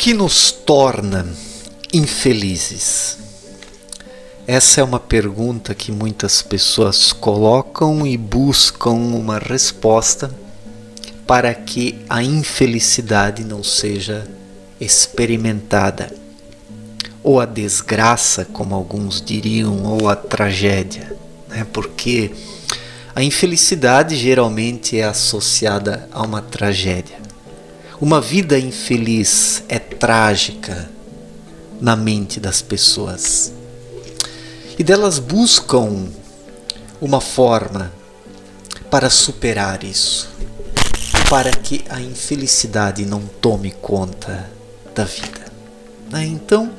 que nos torna infelizes? Essa é uma pergunta que muitas pessoas colocam e buscam uma resposta para que a infelicidade não seja experimentada, ou a desgraça, como alguns diriam, ou a tragédia, né? Porque a infelicidade geralmente é associada a uma tragédia. Uma vida infeliz é trágica na mente das pessoas. E delas buscam uma forma para superar isso, para que a infelicidade não tome conta da vida. Então,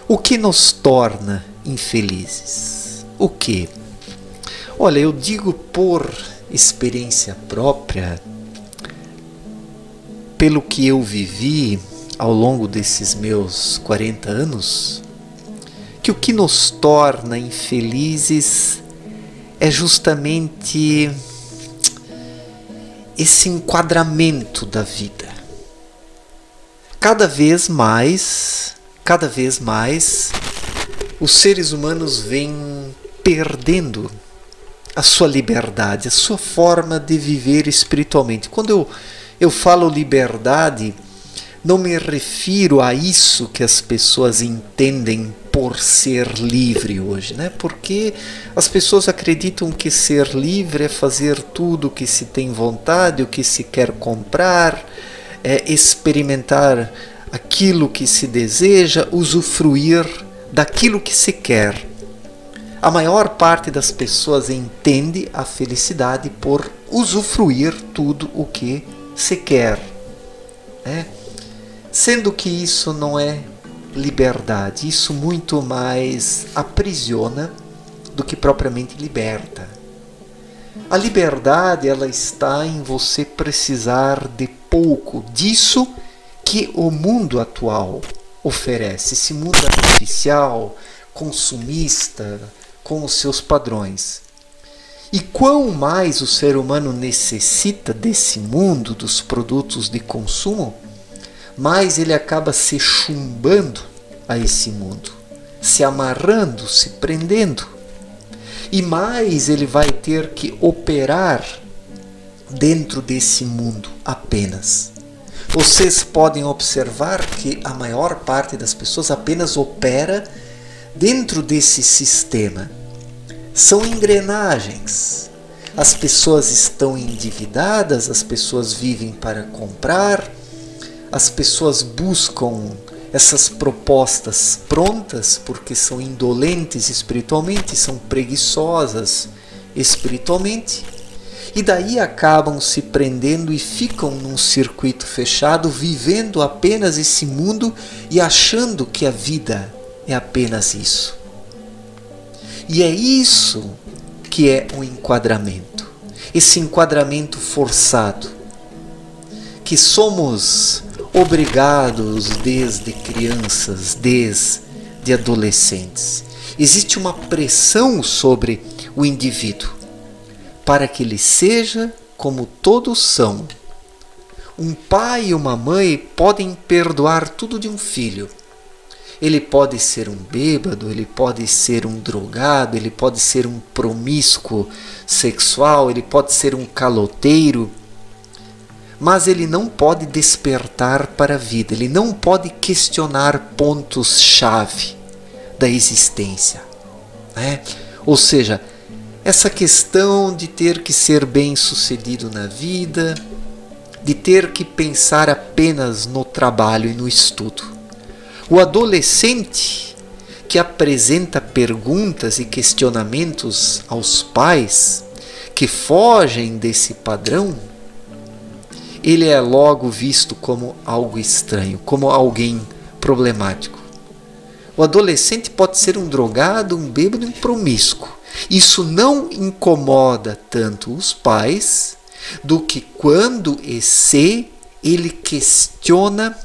o que nos torna infelizes? O que? Olha, eu digo por experiência própria, pelo que eu vivi ao longo desses meus 40 anos, que o que nos torna infelizes é justamente esse enquadramento da vida. Cada vez mais, os seres humanos vêm perdendo a sua liberdade, a sua forma de viver espiritualmente. Quando eu falo liberdade, não me refiro a isso que as pessoas entendem por ser livre hoje, né? Porque as pessoas acreditam que ser livre é fazer tudo o que se tem vontade, o que se quer comprar, é experimentar aquilo que se deseja, usufruir daquilo que se quer. A maior parte das pessoas entende a felicidade por usufruir tudo o que se quer, né? Sendo que isso não é liberdade, isso muito mais aprisiona do que propriamente liberta. A liberdade, ela está em você precisar de pouco disso que o mundo atual oferece, esse mundo artificial, consumista, com os seus padrões. E quão mais o ser humano necessita desse mundo, dos produtos de consumo, mais ele acaba se chumbando a esse mundo, se amarrando, se prendendo. E mais ele vai ter que operar dentro desse mundo apenas. Vocês podem observar que a maior parte das pessoas apenas opera dentro desse sistema. São engrenagens. As pessoas estão endividadas, as pessoas vivem para comprar, as pessoas buscam essas propostas prontas porque são indolentes espiritualmente, são preguiçosas espiritualmente, e daí acabam se prendendo e ficam num circuito fechado, vivendo apenas esse mundo e achando que a vida é apenas isso. E é isso que é o enquadramento, esse enquadramento forçado, que somos obrigados desde crianças, desde adolescentes. Existe uma pressão sobre o indivíduo para que ele seja como todos são. Um pai e uma mãe podem perdoar tudo de um filho. Ele pode ser um bêbado, ele pode ser um drogado, ele pode ser um promíscuo sexual, ele pode ser um caloteiro, mas ele não pode despertar para a vida, ele não pode questionar pontos-chave da existência, né? Ou seja, essa questão de ter que ser bem-sucedido na vida, de ter que pensar apenas no trabalho e no estudo. O adolescente que apresenta perguntas e questionamentos aos pais que fogem desse padrão, ele é logo visto como algo estranho, como alguém problemático. O adolescente pode ser um drogado, um bêbado, um promíscuo. Isso não incomoda tanto os pais do que quando e se ele questiona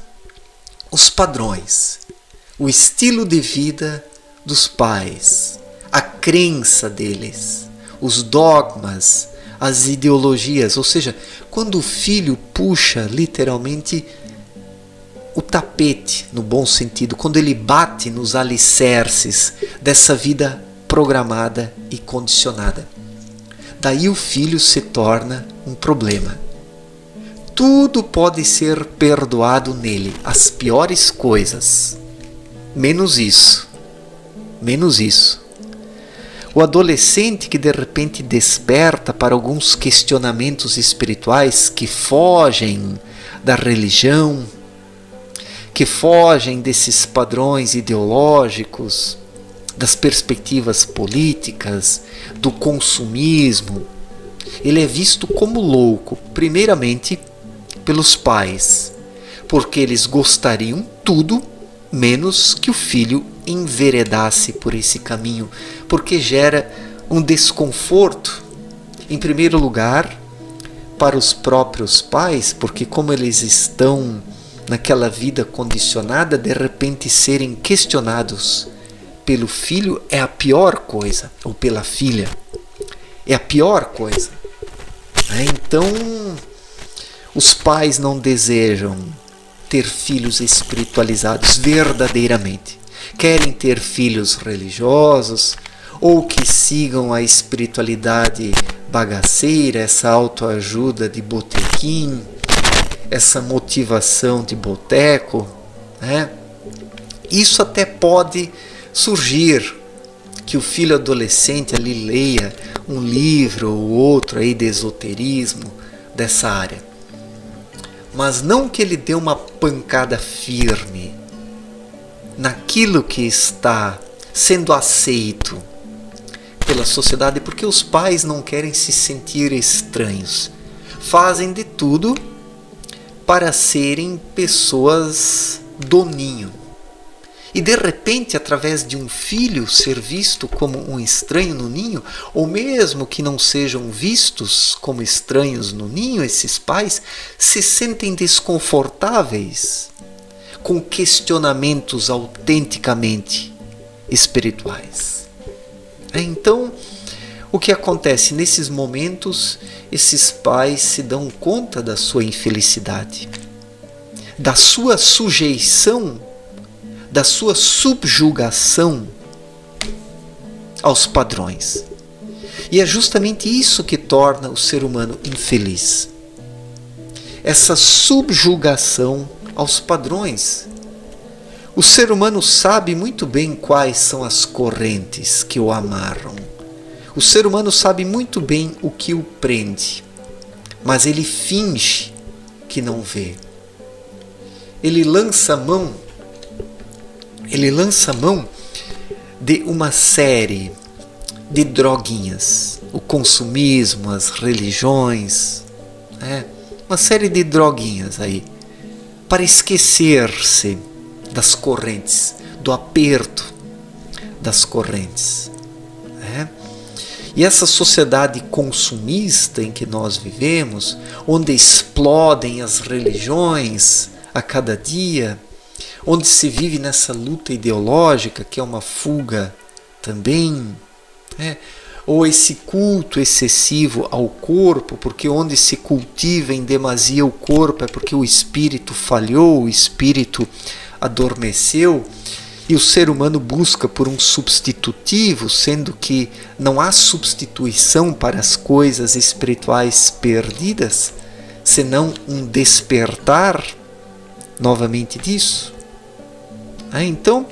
os padrões, o estilo de vida dos pais, a crença deles, os dogmas, as ideologias. Ou seja, quando o filho puxa literalmente o tapete, no bom sentido, quando ele bate nos alicerces dessa vida programada e condicionada. Daí o filho se torna um problema. Tudo pode ser perdoado nele, as piores coisas, menos isso. Menos isso. O adolescente que de repente desperta para alguns questionamentos espirituais que fogem da religião, que fogem desses padrões ideológicos, das perspectivas políticas, do consumismo, ele é visto como louco, primeiramente pelos pais, porque eles gostariam tudo menos que o filho enveredasse por esse caminho, porque gera um desconforto, em primeiro lugar, para os próprios pais, porque como eles estão naquela vida condicionada, de repente serem questionados pelo filho é a pior coisa, ou pela filha, é a pior coisa. Então, os pais não desejam ter filhos espiritualizados verdadeiramente. Querem ter filhos religiosos ou que sigam a espiritualidade bagaceira, essa autoajuda de botequim, essa motivação de boteco, né? Isso até pode surgir, que o filho adolescente ali leia um livro ou outro aí de esoterismo dessa área. Mas não que ele dê uma pancada firme naquilo que está sendo aceito pela sociedade, porque os pais não querem se sentir estranhos. Fazem de tudo para serem pessoas do ninho. E de repente, através de um filho ser visto como um estranho no ninho, ou mesmo que não sejam vistos como estranhos no ninho, esses pais se sentem desconfortáveis com questionamentos autenticamente espirituais. Então, o que acontece nesses momentos? Esses pais se dão conta da sua infelicidade, da sua sujeição, da sua subjugação aos padrões. E é justamente isso que torna o ser humano infeliz. Essa subjugação aos padrões. O ser humano sabe muito bem quais são as correntes que o amarram. O ser humano sabe muito bem o que o prende, mas ele finge que não vê. Ele lança mão de uma série de droguinhas, o consumismo, as religiões, uma série de droguinhas aí, para esquecer-se das correntes, do aperto das correntes. E essa sociedade consumista em que nós vivemos, onde explodem as religiões a cada dia, onde se vive nessa luta ideológica, que é uma fuga também, ou esse culto excessivo ao corpo, porque onde se cultiva em demasia o corpo é porque o espírito falhou, o espírito adormeceu, e o ser humano busca por um substitutivo, sendo que não há substituição para as coisas espirituais perdidas, senão um despertar novamente disso. Então,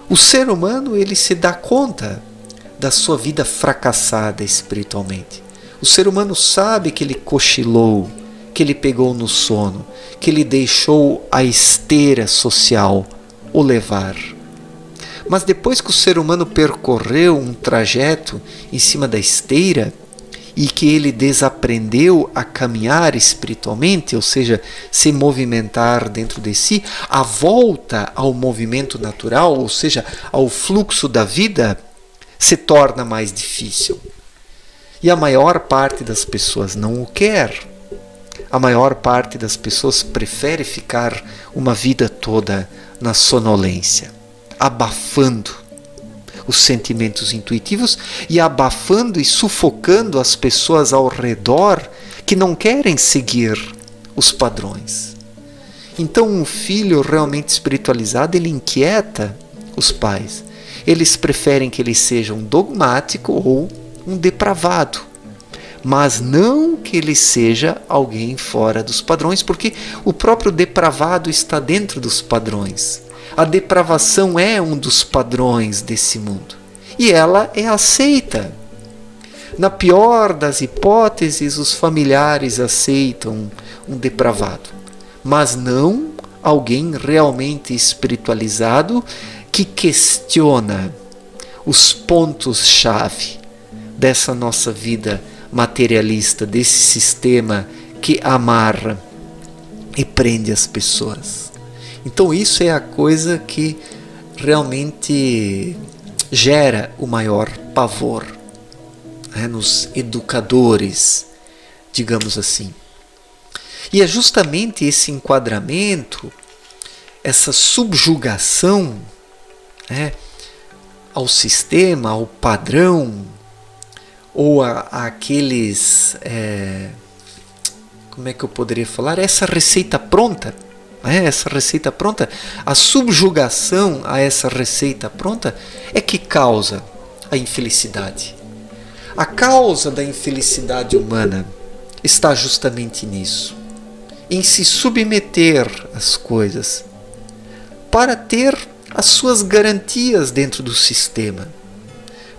o ser humano ele se dá conta da sua vida fracassada espiritualmente. O ser humano sabe que ele cochilou, que ele pegou no sono, que ele deixou a esteira social o levar. Mas depois que o ser humano percorreu um trajeto em cima da esteira e que ele desaprendeu a caminhar espiritualmente, ou seja, se movimentar dentro de si, a volta ao movimento natural, ou seja, ao fluxo da vida, se torna mais difícil. E a maior parte das pessoas não o quer. A maior parte das pessoas prefere ficar uma vida toda na sonolência, abafando os sentimentos intuitivos e abafando e sufocando as pessoas ao redor que não querem seguir os padrões. Então um filho realmente espiritualizado, ele inquieta os pais. Eles preferem que ele seja um dogmático ou um depravado, mas não que ele seja alguém fora dos padrões, porque o próprio depravado está dentro dos padrões. A depravação é um dos padrões desse mundo e ela é aceita. Na pior das hipóteses, os familiares aceitam um depravado, mas não alguém realmente espiritualizado que questiona os pontos-chave dessa nossa vida materialista, desse sistema que amarra e prende as pessoas. Então isso é a coisa que realmente gera o maior pavor, né, nos educadores, digamos assim. E é justamente esse enquadramento, essa subjugação, né, ao sistema, ao padrão, ou àqueles, como é que eu poderia falar? Essa receita pronta, né? Essa receita pronta, a subjugação a essa receita pronta é que causa a infelicidade. A causa da infelicidade humana está justamente nisso, em se submeter às coisas para ter as suas garantias dentro do sistema,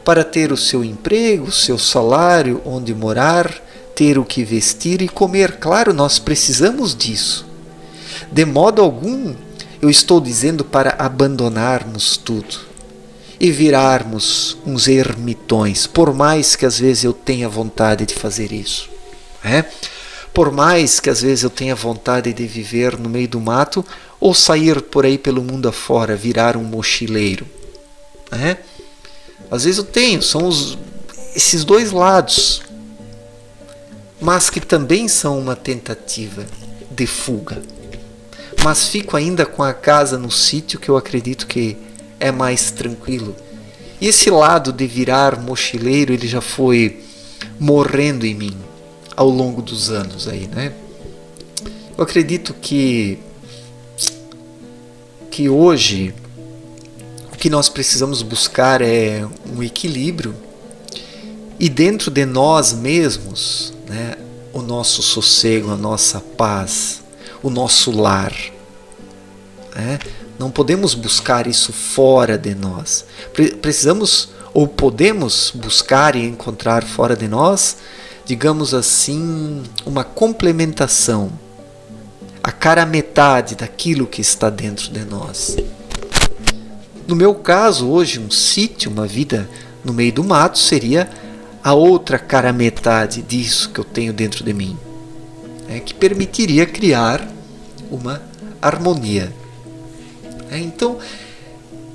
para ter o seu emprego, o seu salário, onde morar, ter o que vestir e comer. Claro, nós precisamos disso. De modo algum, eu estou dizendo para abandonarmos tudo e virarmos uns ermitões, por mais que às vezes eu tenha vontade de fazer isso. Por mais que às vezes eu tenha vontade de viver no meio do mato ou sair por aí pelo mundo afora, virar um mochileiro. Às vezes eu tenho, são esses dois lados, mas que também são uma tentativa de fuga. Mas fico ainda com a casa no sítio, que eu acredito que é mais tranquilo. E esse lado de virar mochileiro, ele já foi morrendo em mim ao longo dos anos aí, né? Eu acredito que hoje o que nós precisamos buscar é um equilíbrio e dentro de nós mesmos, né, o nosso sossego, a nossa paz, o nosso lar. Não podemos buscar isso fora de nós. Precisamos ou podemos buscar e encontrar fora de nós, digamos assim, uma complementação, a cara metade daquilo que está dentro de nós. No meu caso, hoje, um sítio, uma vida no meio do mato, seria a outra cara metade disso que eu tenho dentro de mim, que permitiria criar uma harmonia. Então,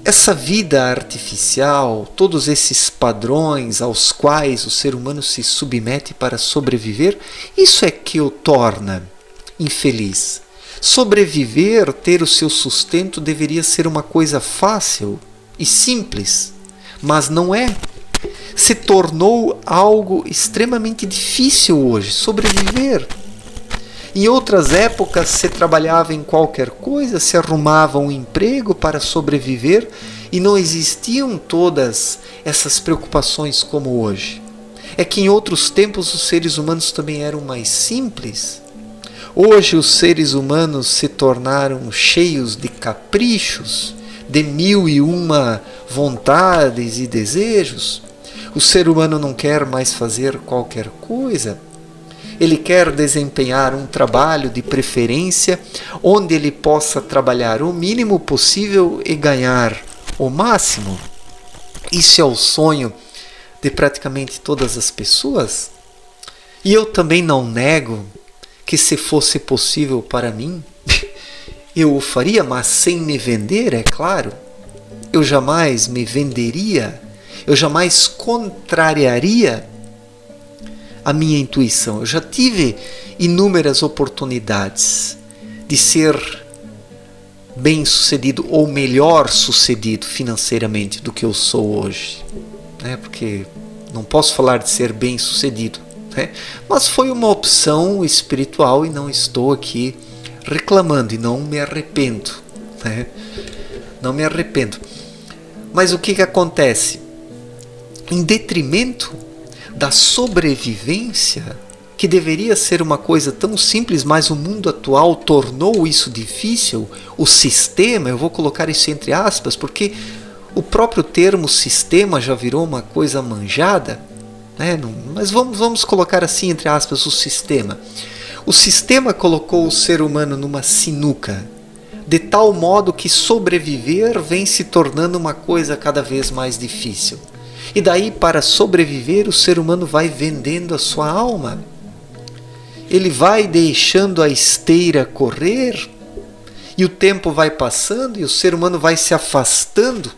essa vida artificial, todos esses padrões aos quais o ser humano se submete para sobreviver, isso é que o torna infeliz. Sobreviver, ter o seu sustento, deveria ser uma coisa fácil e simples, mas não é. Se tornou algo extremamente difícil hoje, sobreviver. Em outras épocas, se trabalhava em qualquer coisa, se arrumava um emprego para sobreviver e não existiam todas essas preocupações como hoje. É que em outros tempos os seres humanos também eram mais simples. Hoje os seres humanos se tornaram cheios de caprichos, de 1001 vontades e desejos. O ser humano não quer mais fazer qualquer coisa. Ele quer desempenhar um trabalho de preferência onde ele possa trabalhar o mínimo possível e ganhar o máximo. Isso é o sonho de praticamente todas as pessoas. E eu também não nego que, se fosse possível para mim, eu o faria, mas sem me vender, é claro. Eu jamais me venderia, eu jamais contrariaria a minha intuição. Eu já tive inúmeras oportunidades de ser bem-sucedido ou melhor sucedido financeiramente do que eu sou hoje, porque não posso falar de ser bem-sucedido, mas foi uma opção espiritual e não estou aqui reclamando e não me arrependo, né? Não me arrependo. Mas o que acontece? Em detrimento da sobrevivência, que deveria ser uma coisa tão simples, mas o mundo atual tornou isso difícil, o sistema, eu vou colocar isso entre aspas, porque o próprio termo sistema já virou uma coisa manjada, né? Mas vamos colocar assim entre aspas o sistema. O sistema colocou o ser humano numa sinuca, de tal modo que sobreviver vem se tornando uma coisa cada vez mais difícil. E daí, para sobreviver, o ser humano vai vendendo a sua alma. Ele vai deixando a esteira correr, e o tempo vai passando, e o ser humano vai se afastando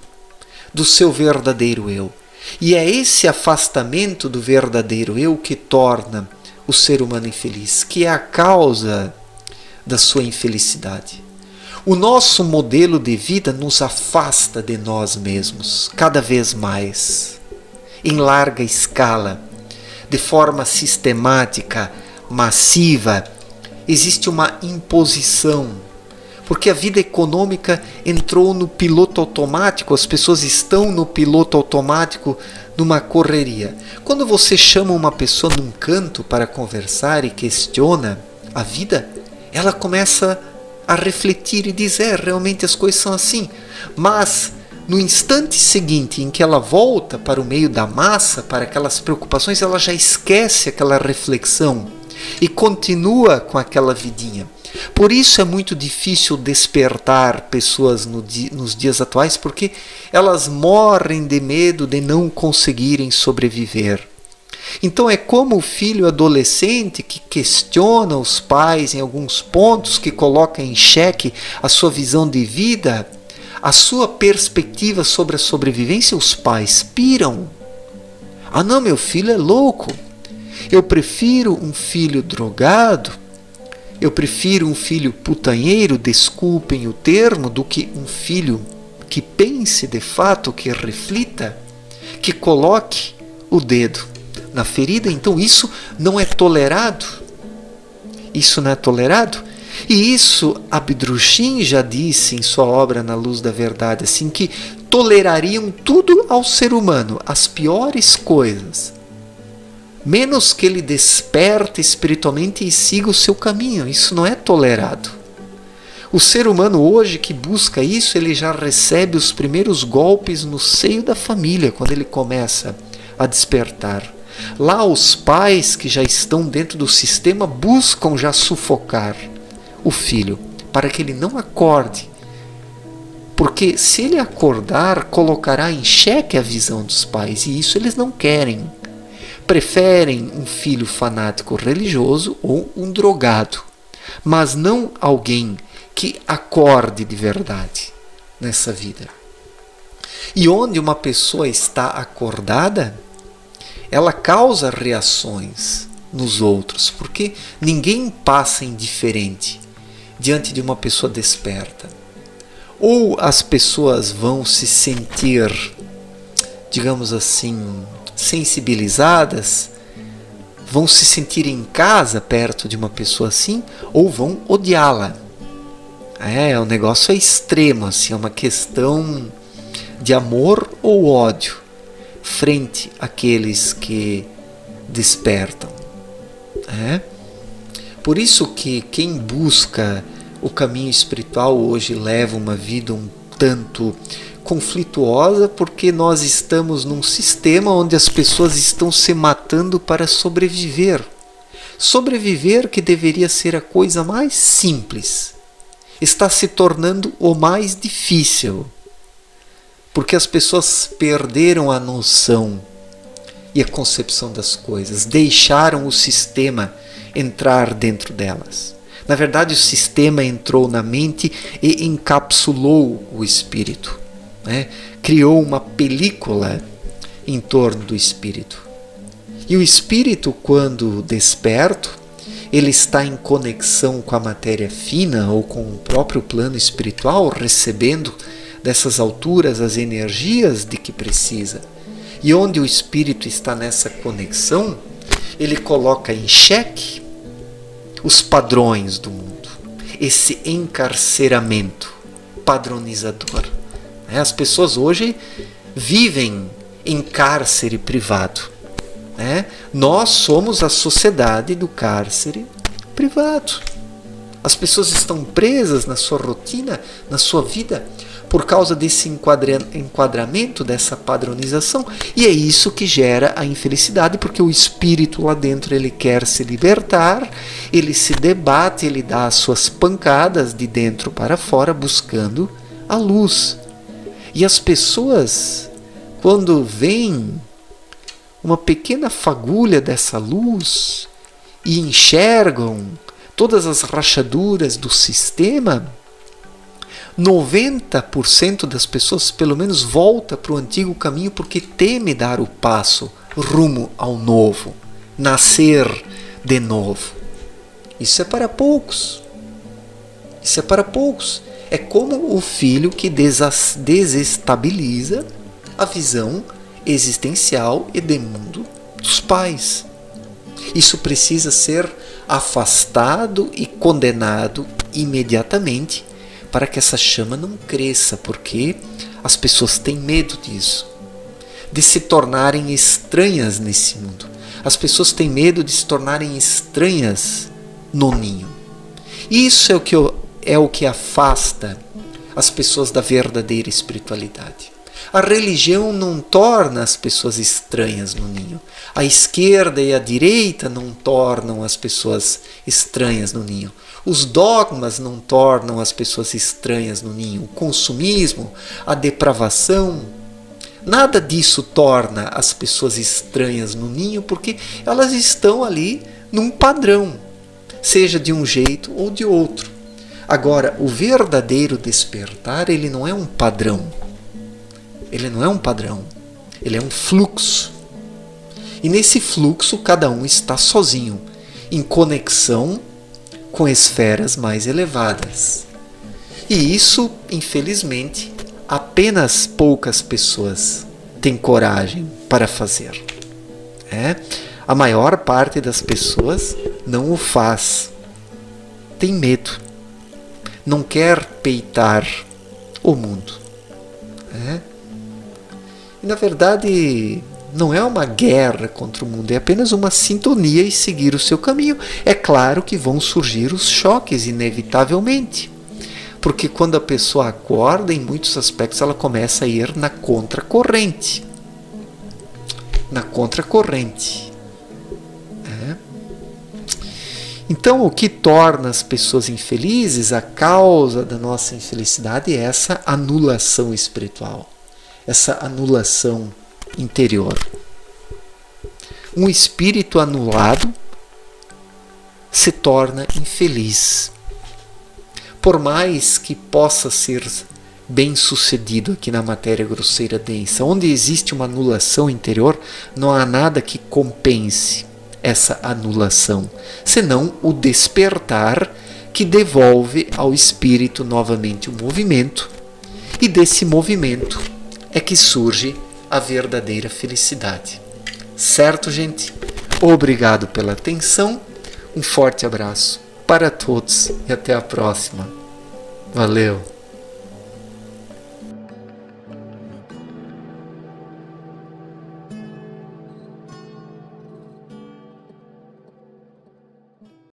do seu verdadeiro eu. E é esse afastamento do verdadeiro eu que torna o ser humano infeliz, que é a causa da sua infelicidade. O nosso modelo de vida nos afasta de nós mesmos, cada vez mais, em larga escala, de forma sistemática, massiva. Existe uma imposição, porque a vida econômica entrou no piloto automático, as pessoas estão no piloto automático, numa correria. Quando você chama uma pessoa num canto para conversar e questiona a vida, ela começa a refletir e dizer, realmente as coisas são assim. Mas no instante seguinte em que ela volta para o meio da massa, para aquelas preocupações, ela já esquece aquela reflexão e continua com aquela vidinha. Por isso é muito difícil despertar pessoas nos dias atuais, porque elas morrem de medo de não conseguirem sobreviver. Então é como o filho adolescente que questiona os pais em alguns pontos, que coloca em xeque a sua visão de vida, a sua perspectiva sobre a sobrevivência. Os pais piram. Ah não, meu filho é louco. Eu prefiro um filho drogado, eu prefiro um filho putanheiro, desculpem o termo, do que um filho que pense de fato, que reflita, que coloque o dedo na ferida. Então isso não é tolerado. Isso não é tolerado. E isso Abdrushim já disse em sua obra Na Luz da Verdade, assim, que tolerariam tudo ao ser humano, as piores coisas, menos que ele desperte espiritualmente e siga o seu caminho. Isso não é tolerado. O ser humano hoje que busca isso, ele já recebe os primeiros golpes no seio da família, quando ele começa a despertar. Lá os pais que já estão dentro do sistema buscam já sufocar o filho, para que ele não acorde. Porque se ele acordar, colocará em xeque a visão dos pais, e isso eles não querem. Preferem um filho fanático religioso ou um drogado, mas não alguém que acorde de verdade nessa vida. E onde uma pessoa está acordada, ela causa reações nos outros, porque ninguém passa indiferente diante de uma pessoa desperta. Ou as pessoas vão se sentir, digamos assim, sensibilizadas, vão se sentir em casa perto de uma pessoa assim, ou vão odiá-la. O negócio é extremo, assim, é uma questão de amor ou ódio frente àqueles que despertam. Por isso que quem busca o caminho espiritual hoje leva uma vida um tanto conflituosa, porque nós estamos num sistema onde as pessoas estão se matando para sobreviver. Sobreviver, que deveria ser a coisa mais simples, está se tornando o mais difícil, porque as pessoas perderam a noção e a concepção das coisas, deixaram o sistema entrar dentro delas. Na verdade, o sistema entrou na mente e encapsulou o espírito, criou uma película em torno do espírito. E o espírito, quando desperto, ele está em conexão com a matéria fina ou com o próprio plano espiritual, recebendo dessas alturas as energias de que precisa. E onde o espírito está nessa conexão, ele coloca em xeque os padrões do mundo. esse encarceramento padronizador. As pessoas hoje vivem em cárcere privado. Nós somos a sociedade do cárcere privado. As pessoas estão presas na sua rotina, na sua vida, por causa desse enquadramento, dessa padronização. E é isso que gera a infelicidade, porque o espírito lá dentro ele quer se libertar, ele se debate, ele dá as suas pancadas de dentro para fora, buscando a luz. E as pessoas, quando veem uma pequena fagulha dessa luz e enxergam todas as rachaduras do sistema, 90% das pessoas pelo menos volta para o antigo caminho porque teme dar o passo rumo ao novo, nascer de novo. Isso é para poucos. Isso é para poucos. É como o filho que desestabiliza a visão existencial e de mundo dos pais. Isso precisa ser afastado e condenado imediatamente para que essa chama não cresça, porque as pessoas têm medo disso, de se tornarem estranhas nesse mundo. As pessoas têm medo de se tornarem estranhas no ninho. Isso é o que afasta as pessoas da verdadeira espiritualidade. A religião não torna as pessoas estranhas no ninho. A esquerda e a direita não tornam as pessoas estranhas no ninho. Os dogmas não tornam as pessoas estranhas no ninho. O consumismo, a depravação, nada disso torna as pessoas estranhas no ninho, porque elas estão ali num padrão, seja de um jeito ou de outro. Agora, o verdadeiro despertar, ele não é um padrão. Ele não é um padrão. Ele é um fluxo. E nesse fluxo, cada um está sozinho, em conexão com esferas mais elevadas. E isso, infelizmente, apenas poucas pessoas têm coragem para fazer. A maior parte das pessoas não o faz. Tem medo. Não quer peitar o mundo. E, na verdade, não é uma guerra contra o mundo, é apenas uma sintonia e seguir o seu caminho. É claro que vão surgir os choques, inevitavelmente. Porque quando a pessoa acorda, em muitos aspectos, ela começa a ir na contracorrente. Na contracorrente. Então, o que torna as pessoas infelizes, a causa da nossa infelicidade, é essa anulação espiritual, essa anulação interior. Um espírito anulado se torna infeliz. Por mais que possa ser bem-sucedido aqui na matéria grosseira densa, onde existe uma anulação interior, não há nada que compense essa anulação, senão o despertar que devolve ao espírito novamente o movimento, e desse movimento é que surge a verdadeira felicidade. Certo, gente? Obrigado pela atenção, um forte abraço para todos e até a próxima. Valeu!